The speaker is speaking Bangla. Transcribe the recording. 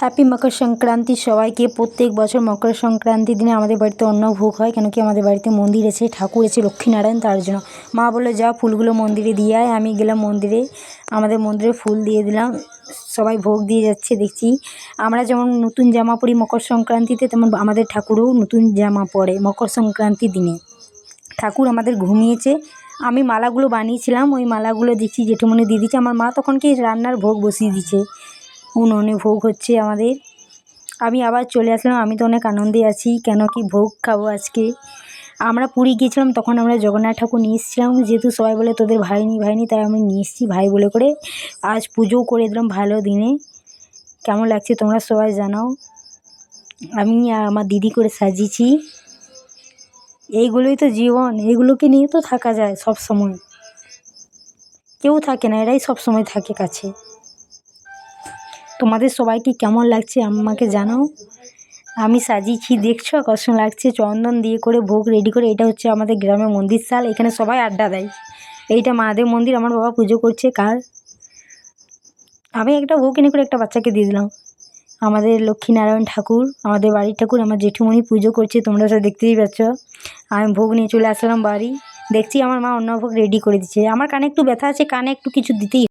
হ্যাপি মকর সংক্রান্তি সবাইকে। প্রত্যেক বছর মকর সংক্রান্তির দিনে আমাদের বাড়িতে অন্নভোগ হয়, কেন কি আমাদের বাড়িতে মন্দির আছে, ঠাকুর আছে লক্ষ্মীনারায়ণ, তার জন্য মা বললো যা ফুলগুলো মন্দিরে দিয়ে আয়। আমি গেলাম মন্দিরে, আমাদের মন্দিরে ফুল দিয়ে দিলাম, সবাই ভোগ দিয়ে যাচ্ছে। দেখছি আমরা যেমন নতুন জামা পরি মকর সংক্রান্তিতে, তেমন আমাদের ঠাকুরও নতুন জামা পরে মকর সংক্রান্তির দিনে। ঠাকুর আমাদের ঘুমিয়েছে, আমি মালাগুলো বানিয়েছিলাম, ওই মালাগুলো দেখছি জেঠুমনি দিয়ে দিচ্ছে। আমার মা তখন কি রান্নার ভোগ বসিয়ে দিচ্ছে, উনুনে ভোগ হচ্ছে আমাদের। আমি আবার চলে আসলাম, আমি তো অনেক আনন্দে আছি, কেন কি ভোগ খাবো আজকে। আমরা পুরী গিয়েছিলাম, তখন আমরা জগন্নাথ ঠাকুর নিয়ে এসেছিলাম, যেহেতু সবাই বলে তোদের ভাই নি তাই আমি নিয়ে এসেছি ভাই বলে করে। আজ পুজোও করে দিলাম ভালো দিনে। কেমন লাগছে তোমরা সবাই জানাও। আমি আর আমার দিদি করে সাজিয়েছি। এইগুলোই তো জীবন, এগুলোকে নিয়ে তো থাকা যায় সব সময়। কেউ থাকে না, এরাই সব সময় থাকে কাছে। তোমাদের সবাইকে কেমন লাগছে আমাকে জানাও। আমি সাজিয়েছি, দেখছো কত সুন্দর লাগছে, চন্দন দিয়ে করে ভোগ রেডি করে। এটা হচ্ছে আমাদের গ্রামের মন্দির সাল, এখানে সবাই আড্ডা দেয়। এইটা মাদের মন্দির, আমার বাবা পুজো করছে কার। আমি একটা ভোগ কিনে করে একটা বাচ্চাকে দিয়ে দিলাম। আমাদের লক্ষ্মীনারায়ণ ঠাকুর, আমাদের বাড়ির ঠাকুর, আমার জেঠুমনি পুজো করছে, তোমরা সব দেখতেই পাচ্ছ। আমি ভোগ নিয়ে চলে আসলাম বাড়ি, দেখছি আমার মা অন্য ভোগ রেডি করে দিচ্ছে। আমার কানে একটু ব্যথা আছে, কানে একটু কিছু দিতেই